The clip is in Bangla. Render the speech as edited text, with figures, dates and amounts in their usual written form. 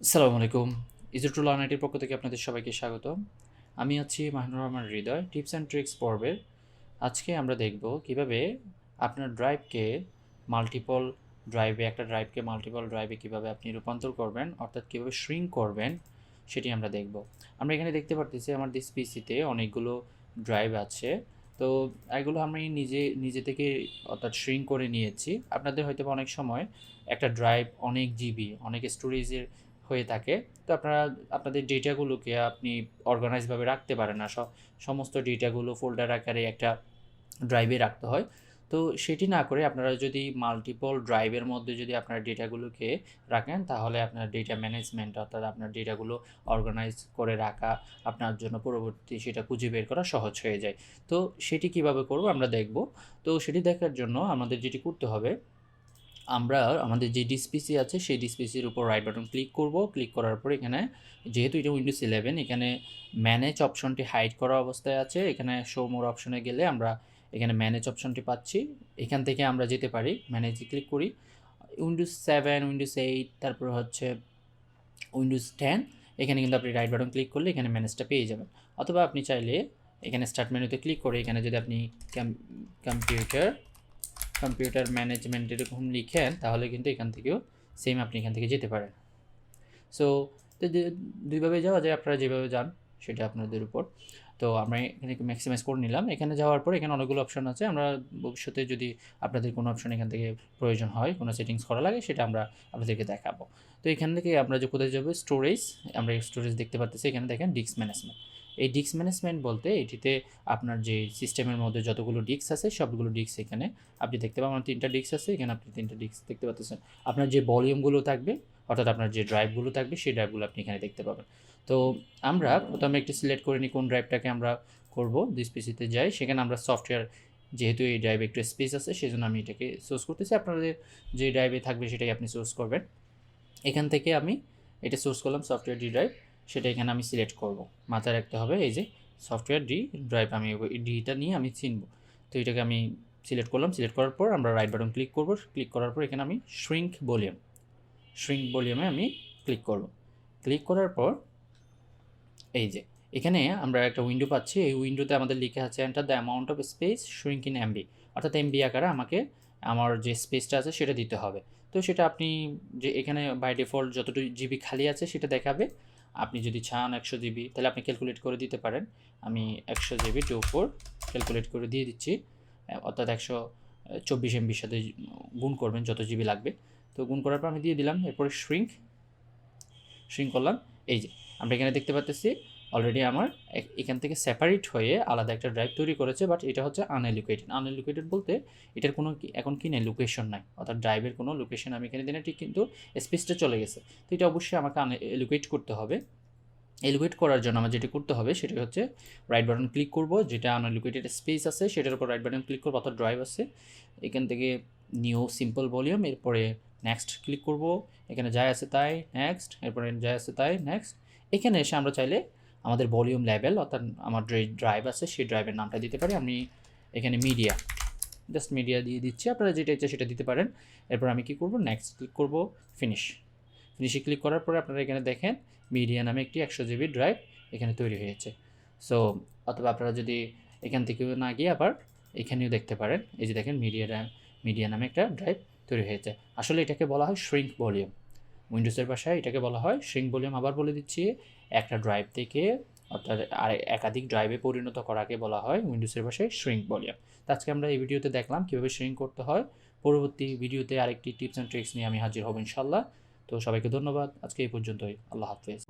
আসসালামু আলাইকুম। EasyToLearn এর পক্ষ থেকে আপনাদের সবাইকে স্বাগতম। আমি আছি মাহিনুর রহমান হৃদয়। টিপস অ্যান্ড ট্রিক্স পর্বের আজকে আমরা দেখব কিভাবে আপনার ড্রাইভকে মাল্টিপল একটা ড্রাইভকে মাল্টিপল ড্রাইভে কীভাবে আপনি রূপান্তর করবেন, অর্থাৎ কীভাবে শ্রিঙ্ক করবেন সেটি আমরা দেখব। আমরা এখানে দেখতে পারতেছি আমার দিস পিসিতে অনেকগুলো ড্রাইভ আছে। তো এগুলো আমি নিজে থেকে অর্থাৎ শ্রিঙ্ক করে নিয়েছি। আপনাদের হয়তোবা অনেক সময় একটা ড্রাইভ অনেক জিবি, অনেক স্টোরেজের হয়ে থাকে। তো আপনাদের ডেটাগুলোকে আপনি অর্গানাইজভাবে রাখতে পারেন না। সমস্ত ডেটাগুলো ফোল্ডার আকারে একটা ড্রাইভে রাখতে হয়। তো সেটি না করে আপনারা যদি মাল্টিপল ড্রাইভের মধ্যে যদি আপনার ডেটাগুলোকে রাখেন, তাহলে আপনার ডেটা ম্যানেজমেন্ট অর্থাৎ আপনার ডেটাগুলো অর্গানাইজ করে রাখা আপনার জন্য পরবর্তী সেটা খুঁজে বের করা সহজ হয়ে যায়। তো সেটি কিভাবে করব আমরা দেখব। তো সেটি দেখার জন্য আমাদের যেটি করতে হবে, আমরা আমাদের যে ডিসপিসি আছে সেই ডিসপিসির উপর রাইট বাটন ক্লিক করব। ক্লিক করার পর এখানে যেহেতু এটা উইন্ডোজ 11, এখানে ম্যানেজ অপশনটি হাইড করা অবস্থায় আছে। এখানে শো মোর অপশনে গেলে আমরা এখানে ম্যানেজ অপশনটি পাচ্ছি। এখান থেকে আমরা যেতে পারি, ম্যানেজে ক্লিক করি। উইন্ডোজ 7, উইন্ডোজ 8, তারপর হচ্ছে উইন্ডোজ 10, এখানে কিন্তু আপনি রাইট বাটন ক্লিক করলে এখানে ম্যানেজটা পেয়ে যাবেন। অথবা আপনি চাইলে এখানে স্টার্ট মেনুতে ক্লিক করে এখানে যদি আপনি কম্পিউটার ম্যানেজমেন্ট এরকম লিখেন, তাহলে কিন্তু এখান থেকেও সেম আপনি এখান থেকে যেতে পারেন। সো দুইভাবে যাওয়া যায়, আপনারা যেভাবে যান সেটা আপনাদের উপর। তো আমরা এখানে ম্যাক্সিমাইজ করে নিলাম। এখানে যাওয়ার পর এখানে অনেকগুলো অপশন আছে। আমরা ভবিষ্যতে যদি আপনাদের কোনো অপশন এখান থেকে প্রয়োজন হয়, কোনো সেটিংস করা লাগে, সেটা আমরা আপনাদেরকে দেখাবো। তো এখান থেকে আমরা যে কোথায় যাবো, স্টোরেজ, আমরা স্টোরেজ দেখতে পাচ্ছি। এখানে দেখেন ডিস্ক ম্যানেজমেন্ট। এই ডিস্ক ম্যানেজমেন্ট বলতে এটিতে আপনার যে সিস্টেমের মধ্যে যতগুলো ডিস্ক আছে সবগুলো ডিস্ক এখানে আপনি দেখতে পাবেন। আমার 3টা ডিস্ক আছে, এখানে আপনি 3টা ডিস্ক দেখতে পাচ্ছেন। আপনার যে ভলিউমগুলো থাকবে অর্থাৎ আপনার যে ড্রাইভগুলো থাকবে সেই ড্রাইভগুলো আপনি এখানে দেখতে পাবেন। তো আমরা প্রথমে একটি সিলেক্ট করে নিই কোন ড্রাইভটাকে আমরা করব। দিস পিসিতে যাই, সেখানে আমরা সফটওয়্যার, যেহেতু এই ড্রাইভে একটু স্পেস আছে সেজন্য আমি এটাকে চুজ করতেছি। আপনাদের যে ড্রাইভে থাকবে সেটাই আপনি চুজ করবেন। এখান থেকে আমি এটা চুজ করলাম সফটওয়্যার ডি ড্রাইভ, সেটা এখানে আমি সিলেক্ট করব। মাথায় রাখতে হবে এই যে সফটওয়্যার ডি ড্রাইভ, আমি ডিটা নিয়ে আমি চিনব। তো এটাকে আমি সিলেক্ট করলাম। সিলেক্ট করার পর আমরা রাইট বাটন ক্লিক করব। ক্লিক করার পর এখানে আমি শ্রিঙ্ক ভলিউমে আমি ক্লিক করব। ক্লিক করার পর এই যে এখানে আমরা একটা উইন্ডো পাচ্ছি। এই উইন্ডোতে আমাদের লিখে আছে enter the amount of speech shrink in MB, অর্থাৎ এমবি আকারে আমাকে আমার যে স্পেসটা আছে সেটা দিতে হবে। তো সেটা আপনি যে এখানে বাই ডিফল্ট যতটুকু জিবি খালি আছে সেটা দেখাবে। আপনি যদি চান 100 জিবি, তাহলে আপনি ক্যালকুলেট করে দিতে পারেন। আমি 100 জিবি 24 ক্যালকুলেট করে দিয়ে দিচ্ছি, অর্থাৎ 124 এমবির সাথে গুণ করবেন যত জিবি লাগবে। তো গুণ করার পর আমি দিয়ে দিলাম। এরপরে শ্রিঙ্ক করলাম। এই যে আমরা এখানে দেখতে পাচ্ছি অলরেডি আমার এখান থেকে সেপারেট হয়ে আলাদা একটা ড্রাইভ তৈরি করেছে, বাট এটা হচ্ছে আনএলোকেটেড বলতে এটার কোনো এখন কি নেই, লোকেশন নাই, অর্থাৎ ড্রাইভের কোনো লোকেশন আমি এখানে দিই না, ঠিক কিন্তু স্পেসটা চলে গেছে। তো এটা অবশ্যই আমাকে আনএলোকেট করতে হবে। এলোকেট করার জন্য আমার যেটা করতে হবে সেটা হচ্ছে রাইট বাটন ক্লিক করব, যেটা আনএলোকেটেড স্পেস আছে সেটার উপর রাইট বাটন ক্লিক করবো, অর্থাৎ ড্রাইভ আছে এখান থেকে নিউ সিম্পল ভলিউম, এরপরে নেক্সট ক্লিক করব। এখানে যাই আছে তাই নেক্সট, এরপরে যাই আছে তাই নেক্সট। এখানে এসে আমরা চাইলে আমাদের ভলিউম লেভেল অর্থাৎ আমার যে ড্রাইভ আছে সেই ড্রাইভের নামটা দিতে পারি। আমি এখানে জাস্ট মিডিয়া দিয়ে দিচ্ছি, আপনারা যেটা ইচ্ছা সেটা দিতে পারেন। এরপর আমি কি করব, নেক্সট ক্লিক করব, ফিনিশে ক্লিক করার পরে আপনারা এখানে দেখেন মিডিয়া নামে একটি 100 জিবি ড্রাইভ এখানে তৈরি হয়েছে। সো অথবা আপনারা যদি এখান থেকেও না গিয়ে আবার এখানেও দেখতে পারেন, এই যে দেখেন মিডিয়া নামে একটা ড্রাইভ তৈরি হয়েছে। আসলে এটাকে বলা হয় শ্রিঙ্ক ভলিউম, উইন্ডোজের ভাষায় এটাকে বলা হয় শ্রিঙ্ক ভলিউম। আবার বলে দিচ্ছি, একটা ড্রাইভ থেকে অর্থাৎ আর একাধিক ড্রাইভে পরিণত করাকে বলা হয় উইন্ডোজের ভাষায় শ্রিঙ্ক ভলিউম। তো আজকে আমরা এই ভিডিওতে দেখলাম কীভাবে শ্রিঙ্ক করতে হয়। পরবর্তী ভিডিওতে আরেকটি টিপস অ্যান্ড ট্রিক্স নিয়ে আমি হাজির হব ইনশাল্লাহ। তো সবাইকে ধন্যবাদ, আজকে এই পর্যন্তই। আল্লাহ হাফেজ।